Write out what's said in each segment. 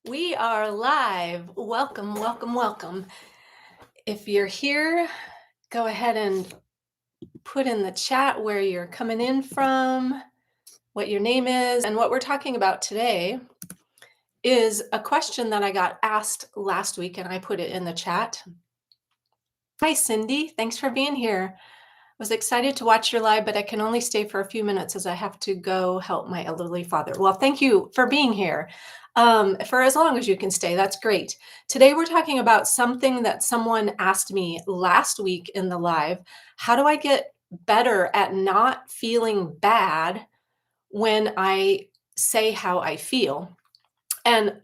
We are live. Welcome, welcome, welcome. If you're here, go ahead and put in the chat where you're coming in from, what your name is. And what we're talking about today is a question that I got asked last week, and I put it in the chat. Hi, Cindy. Thanks for being here. I was excited to watch your live, but I can only stay for a few minutes as I have to go help my elderly father. Well, thank you for being here. For as long as you can stay, that's great. Today, we're talking about something that someone asked me last week in the live. How do I get better at not feeling bad when I say how I feel? And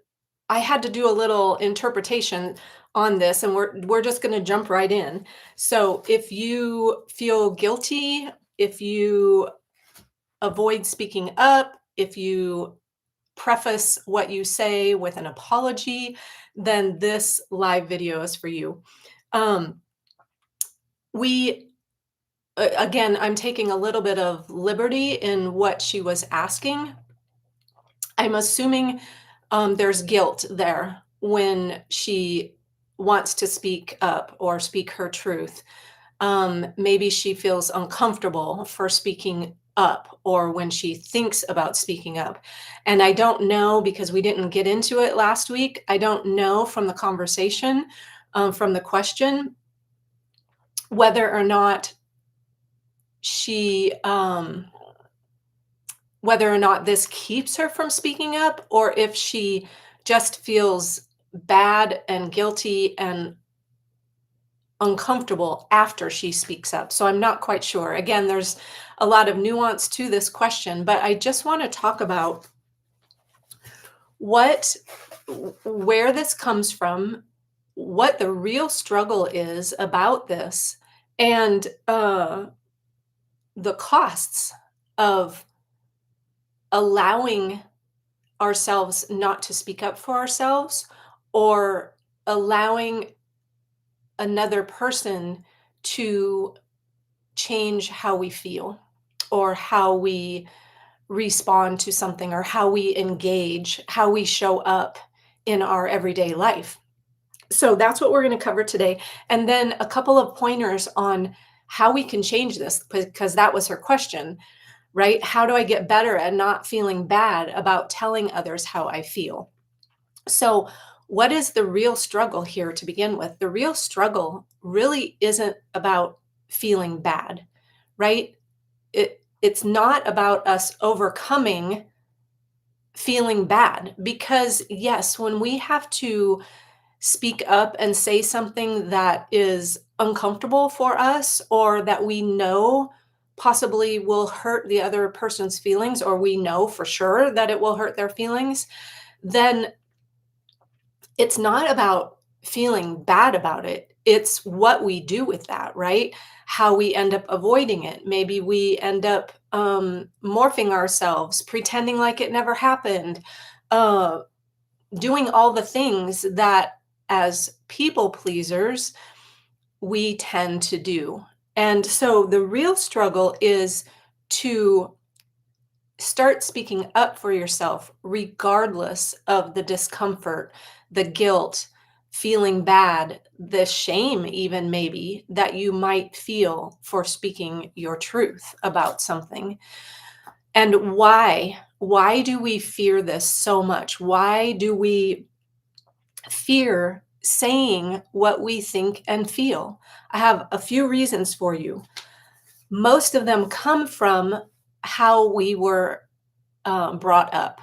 I had to do a little interpretation on this, and we're just going to jump right in. So, if you feel guilty, if you avoid speaking up, if you preface what you say with an apology, then this live video is for you. Um, we Again, I'm taking a little bit of liberty in what she was asking. I'm assuming there's guilt there when she wants to speak up or speak her truth. Maybe she feels uncomfortable for speaking up or when she thinks about speaking up. And I don't know because we didn't get into it last week. I don't know from the conversation, from the question, whether or not she whether or not this keeps her from speaking up or if she just feels bad and guilty and uncomfortable after she speaks up. So I'm not quite sure. Again, there's a lot of nuance to this question, but I just want to talk about what where this comes from, what the real struggle is about this, and the costs of allowing ourselves not to speak up for ourselves or allowing another person to change how we feel or how we respond to something or how we engage, how we show up in our everyday life. So that's what we're going to cover today. And then a couple of pointers on how we can change this, because that was her question, right? How do I get better at not feeling bad about telling others how I feel? So, what is the real struggle here to begin with? The real struggle really isn't about feeling bad, right? It's not about us overcoming feeling bad because yes, when we have to speak up and say something that is uncomfortable for us or that we know possibly will hurt the other person's feelings or we know for sure that it will hurt their feelings, then it's not about feeling bad about it. It's what we do with that, right? How we end up avoiding it. Maybe we end up morphing ourselves, pretending like it never happened, uh, doing all the things that as people pleasers we tend to do. And so the real struggle is to start speaking up for yourself, regardless of the discomfort, the guilt, feeling bad, the shame, even maybe that you might feel for speaking your truth about something. And why? Why do we fear this so much? Why do we fear saying what we think and feel? I have a few reasons for you. Most of them come from how we were brought up,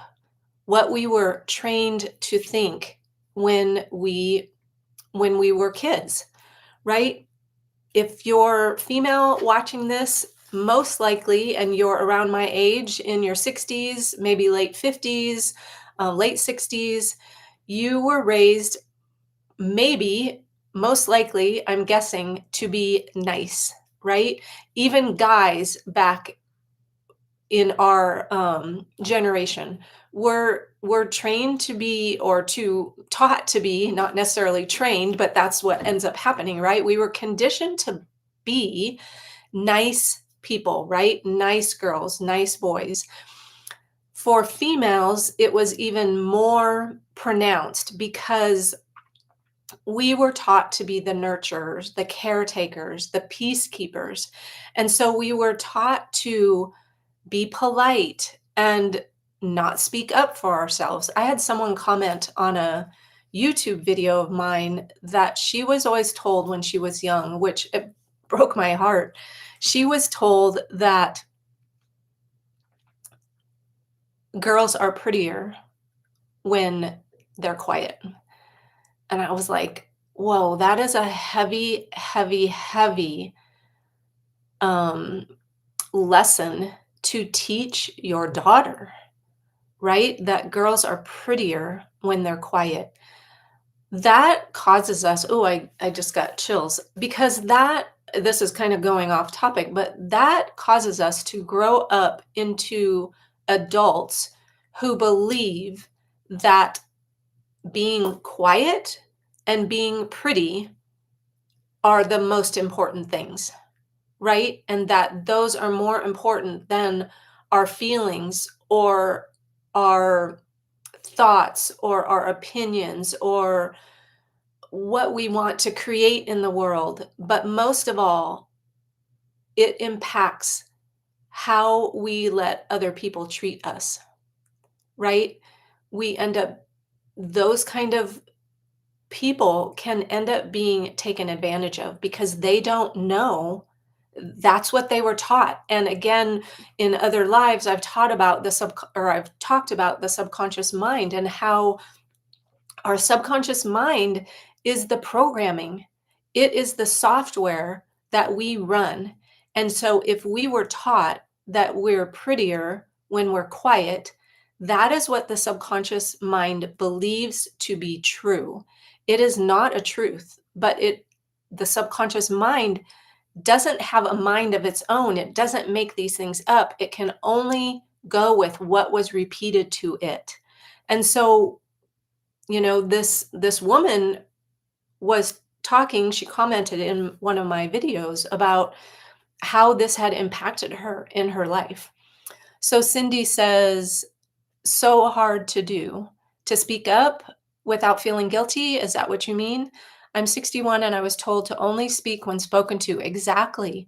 what we were trained to think when we were kids, right? If you're female watching this, most likely, and you're around my age in your 60s, maybe late 50s, late 60s, you were raised, maybe, most likely, I'm guessing, to be nice, right? Even guys back in our generation were trained to be or to taught to be, not necessarily trained, but that's what ends up happening, right? We were conditioned to be nice people, right? Nice girls, nice boys For females, it was even more pronounced because we were taught to be the nurturers, the caretakers, the peacekeepers. And so we were taught to be polite and not speak up for ourselves. I had someone comment on a YouTube video of mine that she was always told when she was young, which it broke my heart. She was told that girls are prettier when they're quiet. And I was like, whoa, that is a heavy, heavy, heavy um, lesson to teach your daughter, right? That girls are prettier when they're quiet. That causes us, oh, I just got chills because this is kind of going off topic, but that causes us to grow up into adults who believe that being quiet and being pretty are the most important things, right? And that those are more important than our feelings or our thoughts or our opinions or what we want to create in the world. But most of all, it impacts how we let other people treat us, right? We end up, those kind of people can end up being taken advantage of because they don't know that's what they were taught. And again, in other lives, I've talked about the subconscious mind and how our subconscious mind is the programming. It is the software that we run. And so if we were taught that we're prettier when we're quiet, that is what the subconscious mind believes to be true. It is not a truth, but the subconscious mind doesn't have a mind of its own. It doesn't make these things up. It can only go with what was repeated to it. And so, this woman was talking, she commented in one of my videos about how this had impacted her in her life. So Cindy says, so hard to do. To speak up without feeling guilty, is that what you mean? I'm 61 and I was told to only speak when spoken to. Exactly.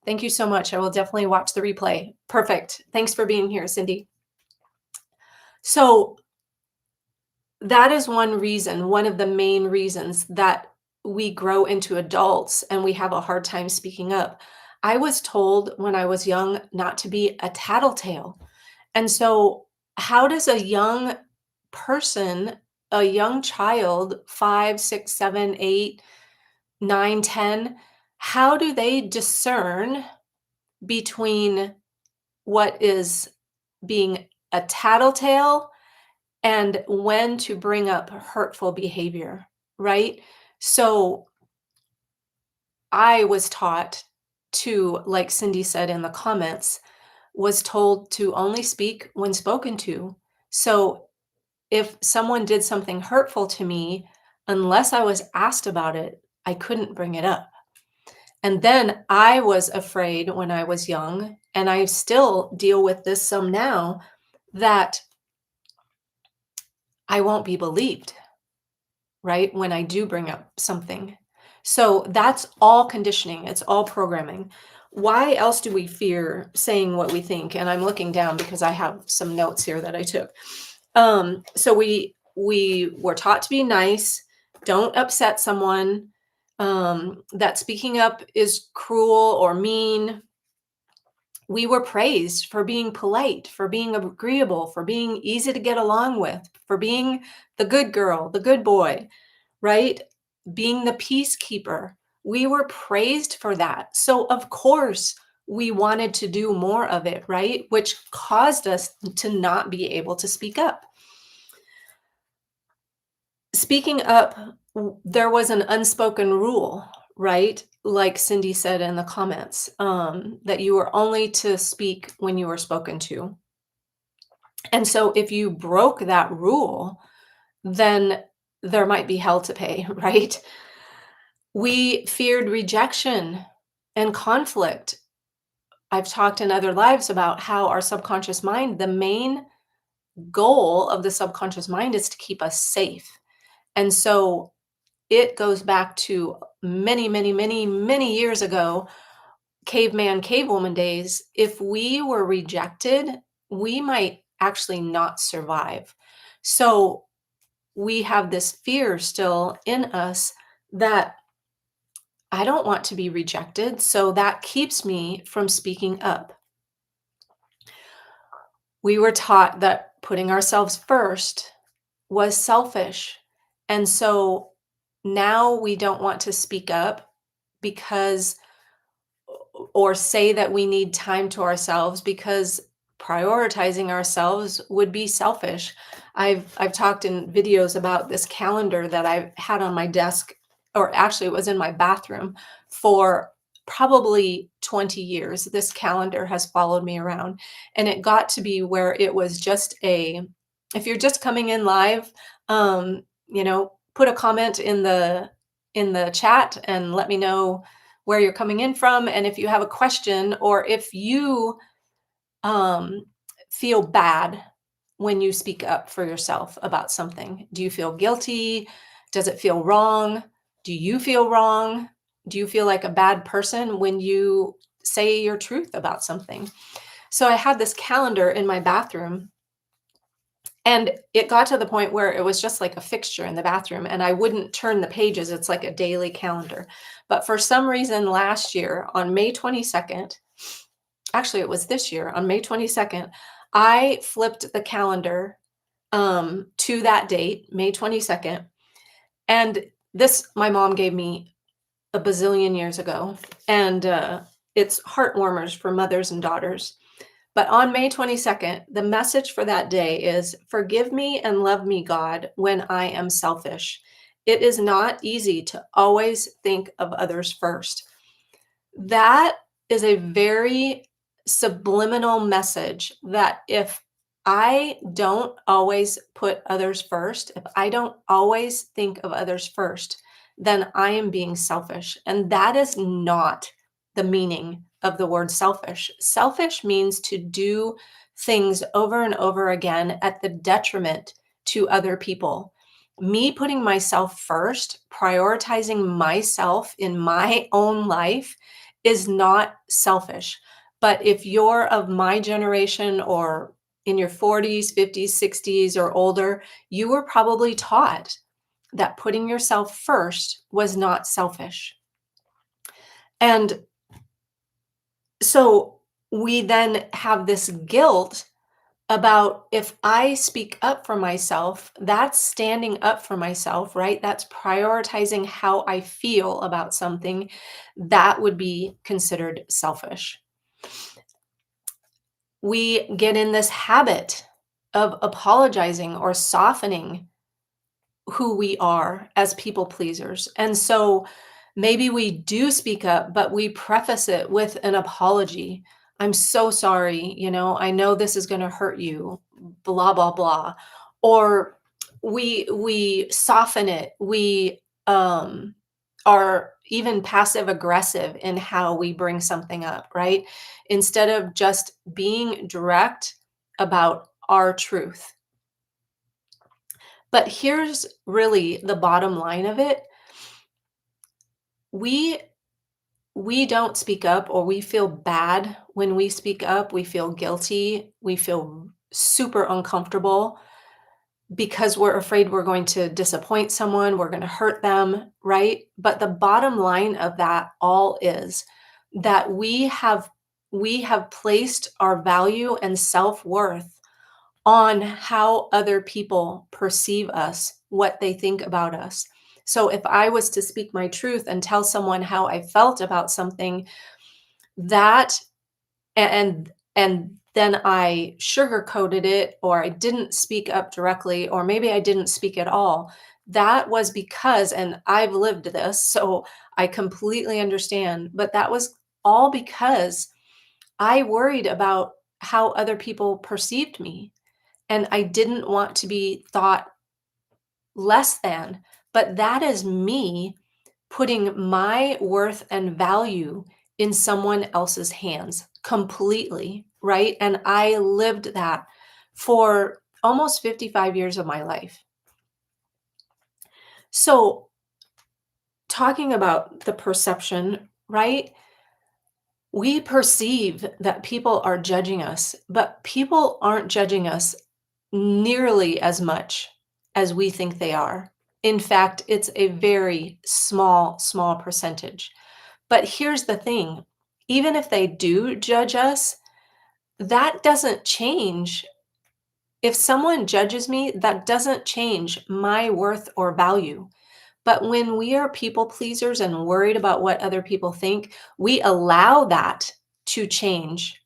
Thank you so much. I will definitely watch the replay. Perfect. Thanks for being here, Cindy. So that is one reason, one of the main reasons that we grow into adults and we have a hard time speaking up. I was told when I was young not to be a tattletale. And so, how does a young person, a young child, 5, 6, 7, 8, 9, 10, how do they discern between what is being a tattletale and when to bring up hurtful behavior, right? So I was taught to, like Cindy said in the comments, was told to only speak when spoken to. So if someone did something hurtful to me, unless I was asked about it, I couldn't bring it up. And then I was afraid when I was young, and I still deal with this some now, that I won't be believed, right? When I do bring up something. So that's all conditioning, it's all programming. Why else do we fear saying what we think? And I'm looking down because I have some notes here that I took. So we were taught to be nice, don't upset someone, that speaking up is cruel or mean. We were praised for being polite, for being agreeable, for being easy to get along with, for being the good girl, the good boy, right? Being the peacekeeper. We were praised for that. So, of course, we wanted to do more of it, right? Which caused us to not be able to speak up. Speaking up, there was an unspoken rule, right? Like Cindy said in the comments, that you were only to speak when you were spoken to. And so if you broke that rule, then there might be hell to pay, right? We feared rejection and conflict. I've talked in other lives about how our subconscious mind, the main goal of the subconscious mind is to keep us safe. And so it goes back to many, many, many, many years ago, caveman, cavewoman days. If we were rejected, we might actually not survive. So we have this fear still in us that I don't want to be rejected. So that keeps me from speaking up. We were taught that putting ourselves first was selfish. And so now we don't want to speak up because or say that we need time to ourselves because prioritizing ourselves would be selfish. I've talked in videos about this calendar that I've had on my desk, or actually it was in my bathroom for probably 20 years. This calendar has followed me around, and it got to be where it was just a if you're just coming in live, put a comment in the chat and let me know where you're coming in from, and if you have a question or if you um, feel bad when you speak up for yourself about something. Do you feel guilty? Does it feel wrong? Do you feel wrong? Do you feel like a bad person when you say your truth about something? So I had this calendar in my bathroom, and it got to the point where it was just like a fixture in the bathroom, and I wouldn't turn the pages. It's like a daily calendar. But for some reason last year on May 22nd, actually it was this year on May 22nd, I flipped the calendar to that date, May 22nd. And this my mom gave me a bazillion years ago. And it's heart warmers for mothers and daughters. But on May 22nd, the message for that day is forgive me and love me, God, when I am selfish. It is not easy to always think of others first. That is a very subliminal message that if I don't always put others first, if I don't always think of others first, then I am being selfish. And that is not the meaning of the word selfish. Selfish means to do things over and over again at the detriment to other people. Me putting myself first, prioritizing myself in my own life is not selfish. But if you're of my generation or in your 40s, 50s, 60s, or older, you were probably taught that putting yourself first was not selfish. And so we then have this guilt about if I speak up for myself, that's standing up for myself, right? That's prioritizing how I feel about something. That would be considered selfish. We get in this habit of apologizing or softening who we are as people pleasers. And so maybe we do speak up, but we preface it with an apology. I'm so sorry, I know this is going to hurt you, blah blah blah. Or we soften it. We are even passive aggressive in how we bring something up, right? Instead of just being direct about our truth. But here's really the bottom line of it. We we don't speak up, or we feel bad when we speak up. We feel guilty. We feel super uncomfortable because we're afraid we're going to disappoint someone, we're going to hurt them, right? But the bottom line of that all is that we have placed our value and self-worth on how other people perceive us, what they think about us. So if I was to speak my truth and tell someone how I felt about something, that and then I sugarcoated it, or I didn't speak up directly, or maybe I didn't speak at all. That was because, and I've lived this, so I completely understand, but that was all because I worried about how other people perceived me. And I didn't want to be thought less than, but that is me putting my worth and value in someone else's hands completely, right? And I lived that for almost 55 years of my life. So, talking about the perception, right? We perceive that people are judging us, but people aren't judging us nearly as much as we think they are. In fact, it's a very small, small percentage. But here's the thing, even if they do judge us, that doesn't change. If someone judges me, that doesn't change my worth or value. But when we are people pleasers and worried about what other people think, we allow that to change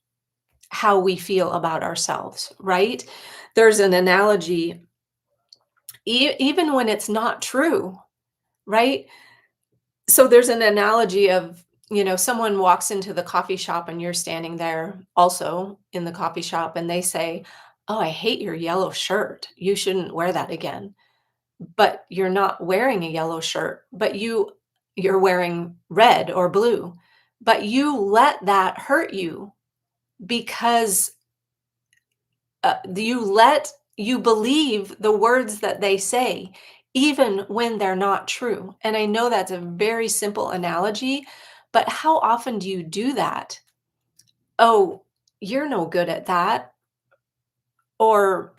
how we feel about ourselves, right? There's an analogy, even when it's not true, right? So there's an analogy of, someone walks into the coffee shop and you're standing there also in the coffee shop and they say, "Oh, I hate your yellow shirt. You shouldn't wear that again." But you're not wearing a yellow shirt, but you're wearing red or blue. But you let that hurt you because you believe the words that they say, even when they're not true. And I know that's a very simple analogy, but how often do you do that? Oh, you're no good at that. Or,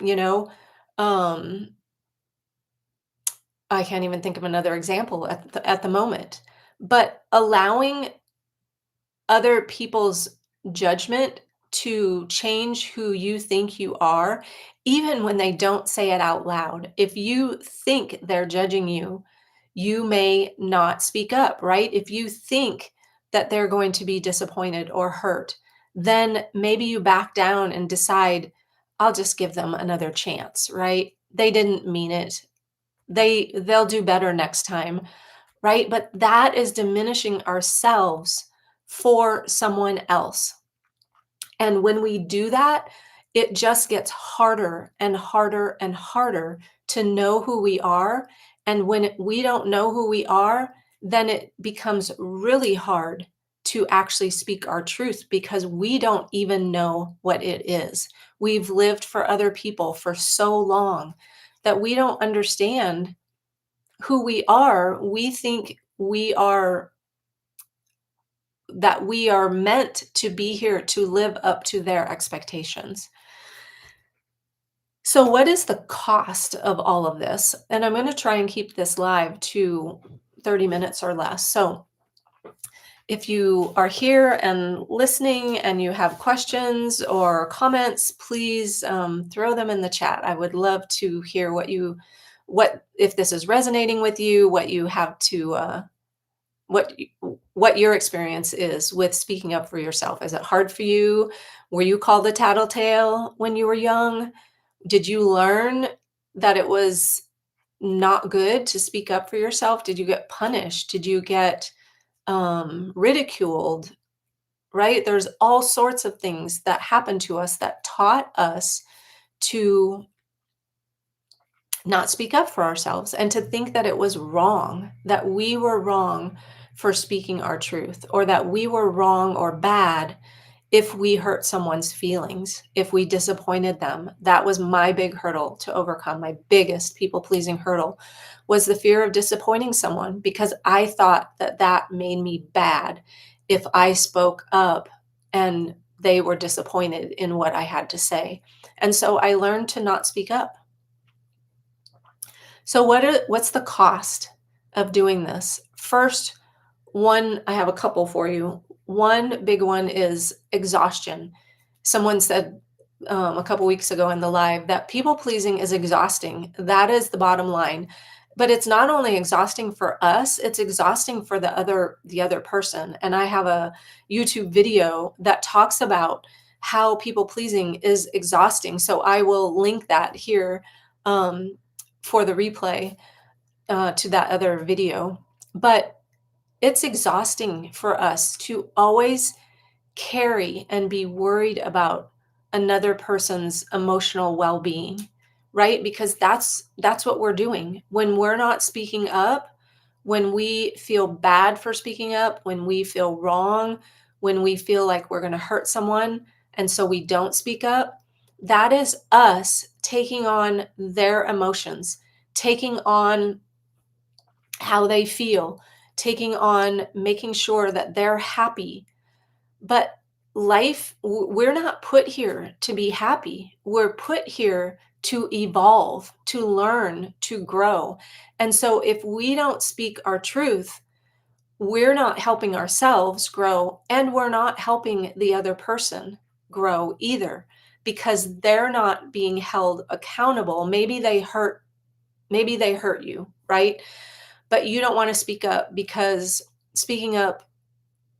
um, I can't even think of another example at the moment. But allowing other people's judgment to change who you think you are, even when they don't say it out loud. If you think they're judging you, you may not speak up, right? If you think that they're going to be disappointed or hurt, then maybe you back down and decide, I'll just give them another chance, right? They didn't mean it. They'll do better next time, right? But that is diminishing ourselves for someone else. And when we do that, it just gets harder and harder and harder to know who we are. And when we don't know who we are, then it becomes really hard to actually speak our truth because we don't even know what it is. We've lived for other people for so long that we don't understand who we are. We think we are meant to be here to live up to their expectations. So, what is the cost of all of this? And I'm going to try and keep this live to 30 minutes or less. So, if you are here and listening and you have questions or comments, please throw them in the chat. I would love to hear if this is resonating with you, what you have to what your experience is with speaking up for yourself. Is it hard for you? Were you called a tattletale when you were young? Did you learn that it was not good to speak up for yourself? Did you get punished? Did you get ridiculed? Right? There's all sorts of things that happened to us that taught us to not speak up for ourselves and to think that it was wrong, that we were wrong for speaking our truth, or that we were wrong or bad if we hurt someone's feelings, if we disappointed them. That was my big hurdle to overcome. My biggest people pleasing hurdle was the fear of disappointing someone because I thought that that made me bad if I spoke up and they were disappointed in what I had to say. And so I learned to not speak up. So what's the cost of doing this? First, I have a couple for you. One big one is exhaustion. Someone said a couple weeks ago in the live that people pleasing is exhausting. That is the bottom line. But it's not only exhausting for us, it's exhausting for the other person. And I have a YouTube video that talks about how people pleasing is exhausting. So I will link that here for the replay to that other video. But it's exhausting for us to always carry and be worried about another person's emotional well-being, right? Because that's what we're doing. When we're not speaking up, when we feel bad for speaking up, when we feel wrong, when we feel like we're going to hurt someone and so we don't speak up, that is us taking on their emotions, taking on how they feel, taking on making sure that they're happy. But we're not put here to be happy. We're put here to evolve, to learn, to grow. And so if we don't speak our truth, we're not helping ourselves grow, and we're not helping the other person grow either, because they're not being held accountable. Maybe they hurt you, right? But you don't want to speak up because speaking up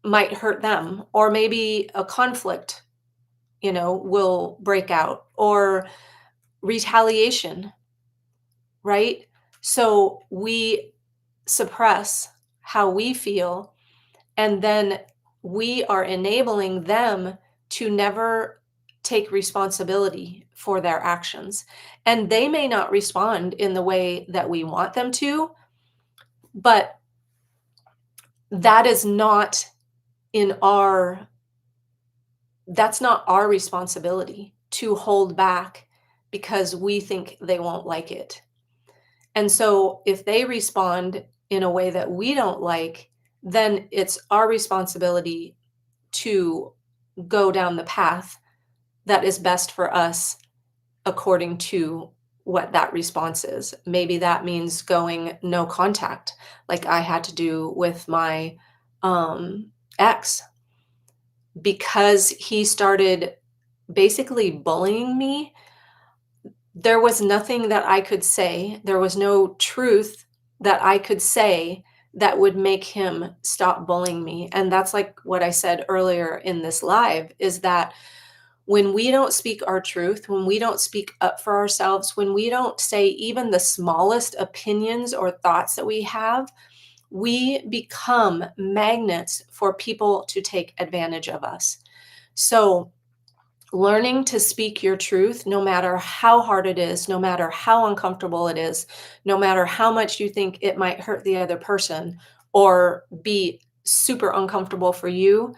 might hurt them, or maybe a conflict, will break out, or retaliation, right? So we suppress how we feel, and then we are enabling them to never take responsibility for their actions. And they may not respond in the way that we want them to, but that is not in our that's not our responsibility to hold back because we think they won't like it. And so if they respond in a way that we don't like, then it's our responsibility to go down the path that is best for us according to what that response is. Maybe that means going no contact, like I had to do with my ex, because he started basically bullying me. There was nothing that I could say. There was no truth that I could say that would make him stop bullying me. And that's like what I said earlier in this live, is that when we don't speak our truth, when we don't speak up for ourselves, when we don't say even the smallest opinions or thoughts that we have, we become magnets for people to take advantage of us. So, learning to speak your truth, no matter how hard it is, no matter how uncomfortable it is, no matter how much you think it might hurt the other person or be super uncomfortable for you,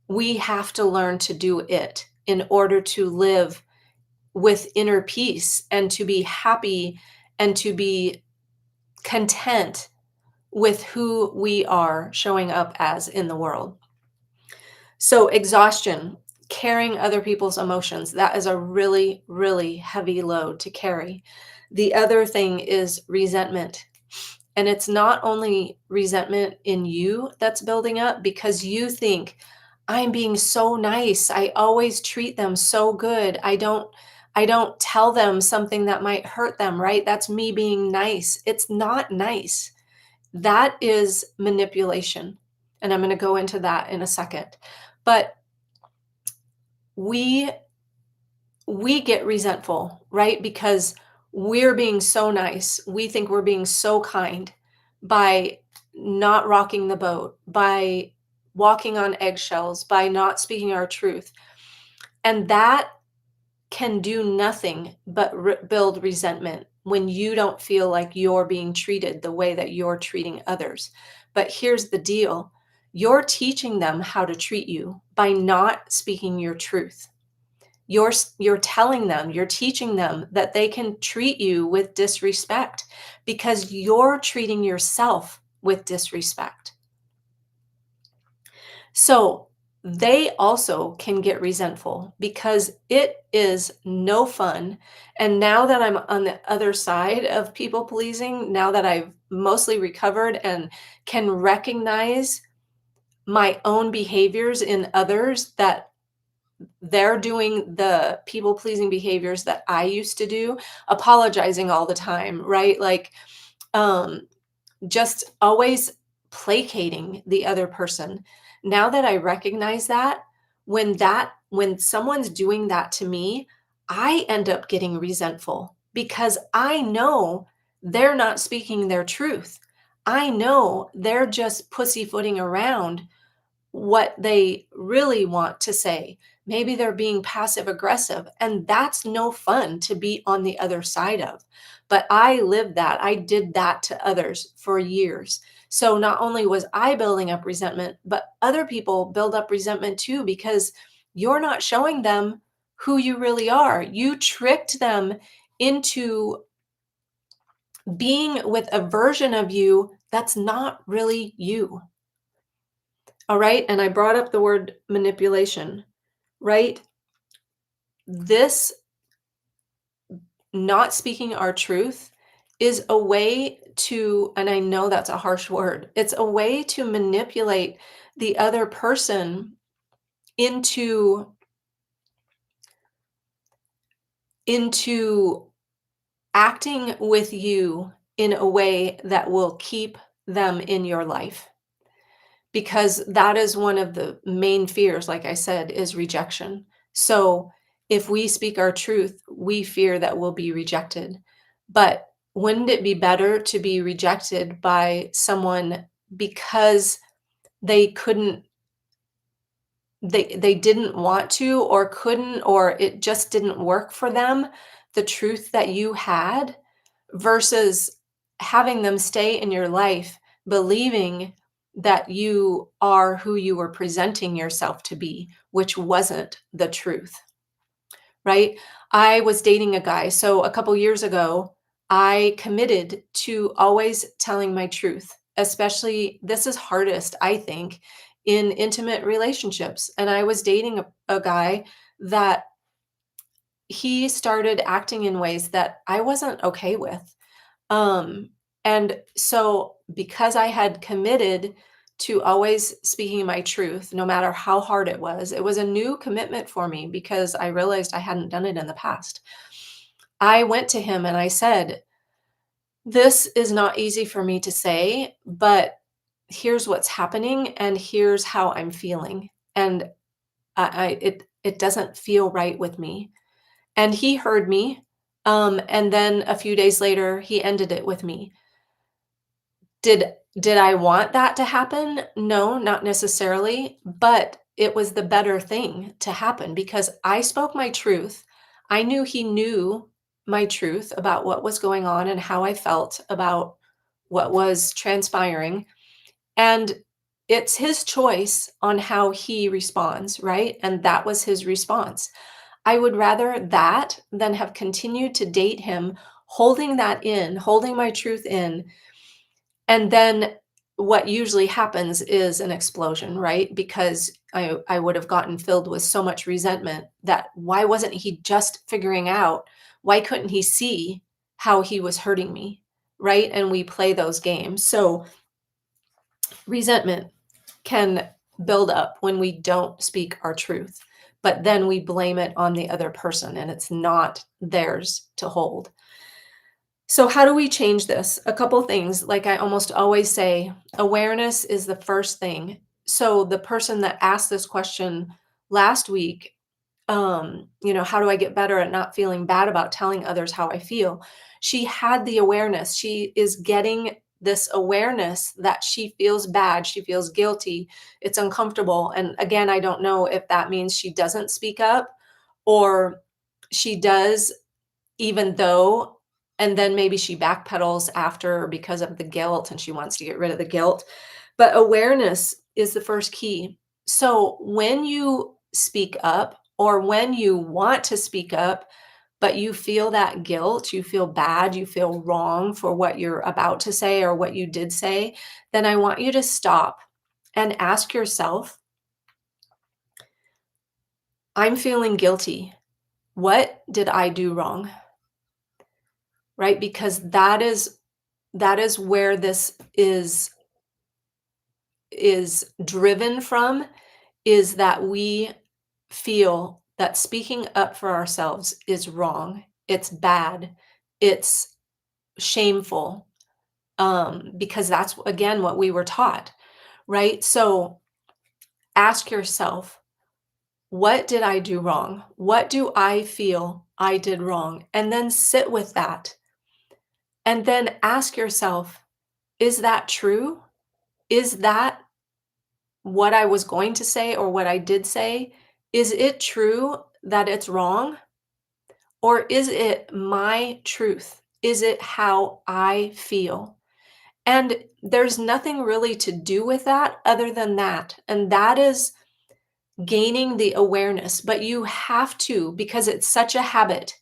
we have to learn to do it in order to live with inner peace and to be happy and to be content with who we are showing up as in the world. So, exhaustion, carrying other people's emotions, that is a really, really heavy load to carry. The other thing is resentment. And it's not only resentment in you that's building up because you think, I'm being so nice. I always treat them so good. I don't tell them something that might hurt them, right? That's me being nice. It's not nice. That is manipulation. And I'm going to go into that in a second. But we we get resentful, right? Because we're being so nice. We think we're being so kind by not rocking the boat, by walking on eggshells, by not speaking our truth. And that can do nothing but build resentment when you don't feel like you're being treated the way that you're treating others. But here's the deal, you're teaching them how to treat you by not speaking your truth. You're telling them, you're teaching them that they can treat you with disrespect because you're treating yourself with disrespect. So they also can get resentful because it is no fun. And now that I'm on the other side of people pleasing, now that I've mostly recovered and can recognize my own behaviors in others, that they're doing the people pleasing behaviors that I used to do, apologizing all the time, right? Like, um, just always placating the other person. Now that I recognize that, when someone's doing that to me, I end up getting resentful because I know they're not speaking their truth. I know they're just pussyfooting around what they really want to say. Maybe they're being passive aggressive, and that's no fun to be on the other side of. But I lived that. I did that to others for years. So not only was I building up resentment, but other people build up resentment too because you're not showing them who you really are. You tricked them into being with a version of you that's not really you. All right. And I brought up the word manipulation, right? This not speaking our truth is a way to, and I know that's a harsh word, it's a way to manipulate the other person into into acting with you in a way that will keep them in your life, because that is one of the main fears, like I said, is rejection. So if we speak our truth, we fear that we'll be rejected. But wouldn't it be better to be rejected by someone because they couldn't, they didn't want to, or couldn't, or it just didn't work for them, the truth that you had, versus having them stay in your life believing that you are who you were presenting yourself to be, which wasn't the truth, right? I was dating a guy. So a couple years ago, I committed to always telling my truth, especially this is hardest, I think, in intimate relationships. And I was dating a guy that he started acting in ways that I wasn't okay with. Um, and so because I had committed to always speaking my truth, no matter how hard it was a new commitment for me because I realized I hadn't done it in the past. I went to him and I said, "This is not easy for me to say, but here's what's happening and here's how I'm feeling. And it doesn't feel right with me." And he heard me. And then a few days later, he ended it with me. Did I want that to happen? No, not necessarily, but it was the better thing to happen because I spoke my truth. I knew he knew my truth about what was going on and how I felt about what was transpiring, and it's his choice on how he responds, right? And that was his response. I would rather that than have continued to date him, holding that in, holding my truth in, and then what usually happens is an explosion, right? Because I would have gotten filled with so much resentment that why wasn't he just figuring out? Why couldn't he see how he was hurting me? Right? And we play those games. So resentment can build up when we don't speak our truth, but then we blame it on the other person and it's not theirs to hold. So, how do we change this? A couple things. Like I almost always say, awareness is the first thing. So, the person that asked this question last week, how do I get better at not feeling bad about telling others how I feel? She had the awareness. She is getting this awareness that she feels bad, she feels guilty, it's uncomfortable. And again, I don't know if that means she doesn't speak up or she does even though, and then maybe she backpedals after because of the guilt and she wants to get rid of the guilt. But awareness is the first key. So when you speak up or when you want to speak up, but you feel that guilt, you feel bad, you feel wrong for what you're about to say or what you did say, then I want you to stop and ask yourself, I'm feeling guilty. What did I do wrong? Right? Because that is where this is driven from, is that we feel that speaking up for ourselves is wrong, it's bad, it's shameful, because that's again what we were taught, right? So ask yourself, what did I do wrong? What do I feel I did wrong? And then sit with that, and then ask yourself, is that true? Is that what I was going to say or what I did say, is it true that it's wrong? Or is it my truth? Is it how I feel? And there's nothing really to do with that other than that. And that is gaining the awareness. But you have to, because it's such a habit,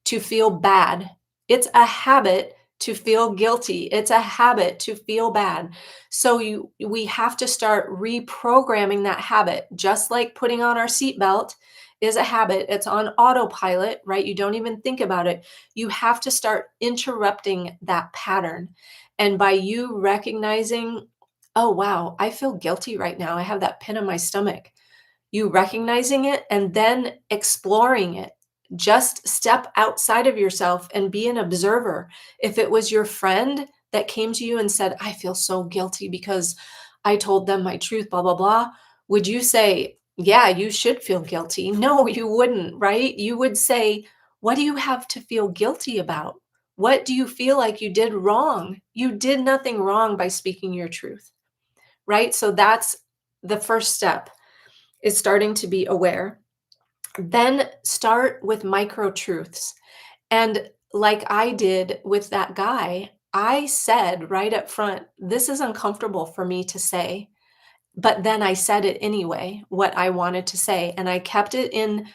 to feel bad. It's a habit to feel guilty. It's a habit to feel bad. So we have to start reprogramming that habit, just like putting on our seatbelt is a habit. It's on autopilot, right? You don't even think about it. You have to start interrupting that pattern. And by you recognizing, oh, wow, I feel guilty right now. I have that pit in my stomach. You recognizing it and then exploring it. Just step outside of yourself and be an observer. If it was your friend that came to you and said, I feel so guilty because I told them my truth, blah, blah, blah, would you say, yeah, you should feel guilty? No, you wouldn't, right? You would say, what do you have to feel guilty about? What do you feel like you did wrong? You did nothing wrong by speaking your truth, right? So that's the first step, is starting to be aware. Then start with micro truths. And like I did with that guy, I said right up front, this is uncomfortable for me to say. But then I said it anyway, what I wanted to say. And I kept it in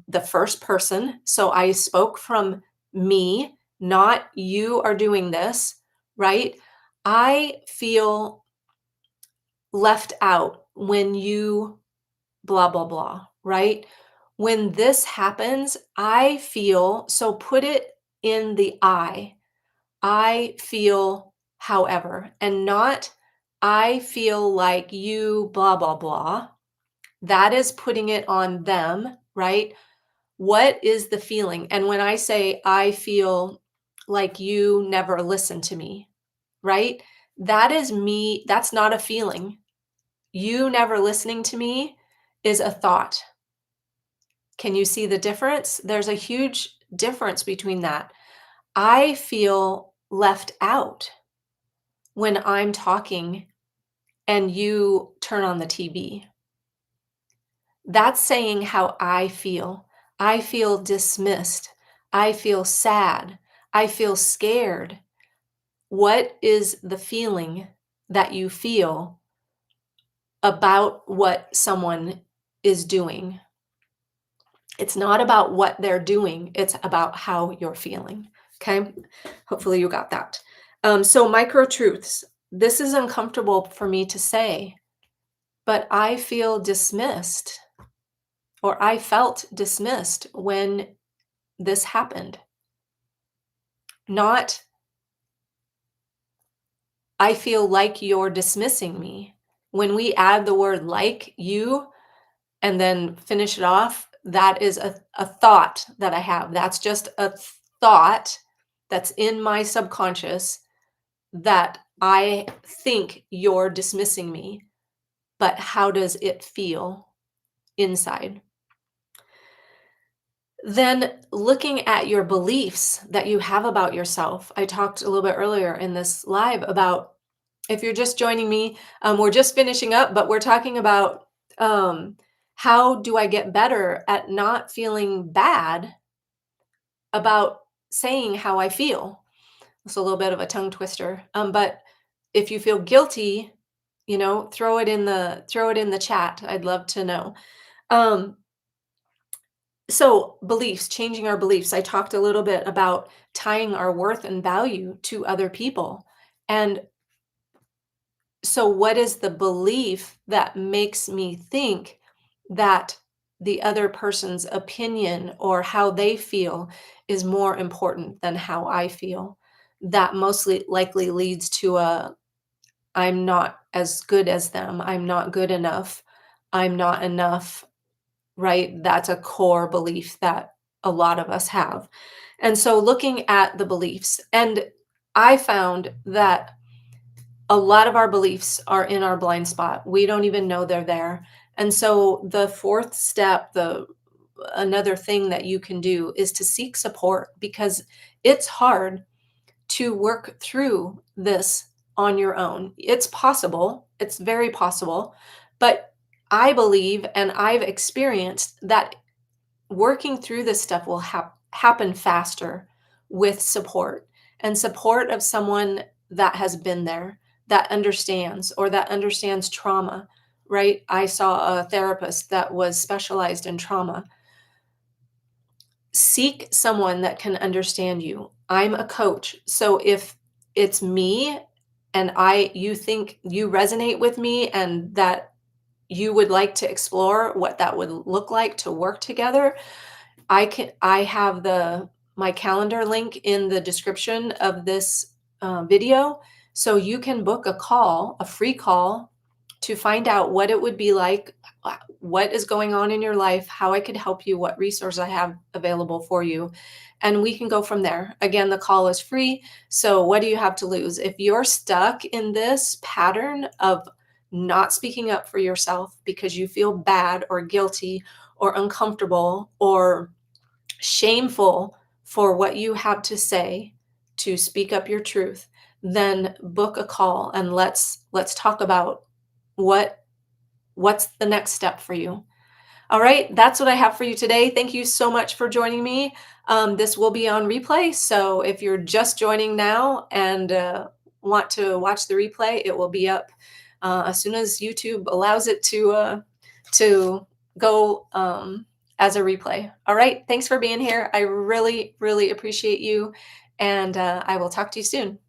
the first person. So I spoke from me, not you are doing this, right? I feel left out when you blah, blah, blah, right? When this happens, I feel, so put it in the I feel, however, and not I feel like you, blah, blah, blah. That is putting it on them, right? What is the feeling? And when I say I feel like you never listen to me, right? That is me. That's not a feeling. You never listening to me is a thought. Can you see the difference? There's a huge difference between that. I feel left out when I'm talking and you turn on the TV. That's saying how I feel. I feel dismissed. I feel sad. I feel scared. What is the feeling that you feel about what someone is doing? It's not about what they're doing, it's about how you're feeling. Okay. Hopefully you got that. So, micro truths. This is uncomfortable for me to say, but I feel dismissed, or I felt dismissed when this happened. Not, I feel like you're dismissing me. When we add the word like you and then finish it off, that is a thought that I have. That's just a thought that's in my subconscious that I think you're dismissing me, but how does it feel inside? Then looking at your beliefs that you have about yourself. I talked a little bit earlier in this live about, if you're just joining me, we're just finishing up, but we're talking about how do I get better at not feeling bad about saying how I feel. It's a little bit of a tongue twister. But if you feel guilty, throw it in the chat. I'd love to know. Um, so beliefs, changing our beliefs. I talked a little bit about tying our worth and value to other people. And so what is the belief that makes me think that the other person's opinion or how they feel is more important than how I feel? That mostly likely leads to a, I'm not as good as them. I'm not good enough. I'm not enough, right? That's a core belief that a lot of us have. And so looking at the beliefs, and I found that a lot of our beliefs are in our blind spot. We don't even know they're there. And so the fourth step, the another thing that you can do is to seek support, because it's hard to work through this on your own. It's possible, it's very possible, but I believe and I've experienced that working through this stuff will happen faster with support, and support of someone that has been there, that understands, or that understands trauma, right? I saw a therapist that was specialized in trauma. seek someone that can understand you. I'm a coach. So if it's me and you think you resonate with me and that you would like to explore what that would look like to work together, I have my calendar link in the description of this video, so you can book a call, a free call, to find out what it would be like, what is going on in your life, how I could help you, what resources I have available for you, and we can go from there. Again, the call is free, so what do you have to lose? If you're stuck in this pattern of not speaking up for yourself because you feel bad or guilty or uncomfortable or shameful for what you have to say to speak up your truth, then book a call and let's talk about what what's the next step for you. All right, that's what I have for you today. Thank you so much for joining me. This will be on replay, so if you're just joining now and want to watch the replay, it will be up as soon as YouTube allows it to go as a replay. All right, thanks for being here. I really, really appreciate you, and I will talk to you soon.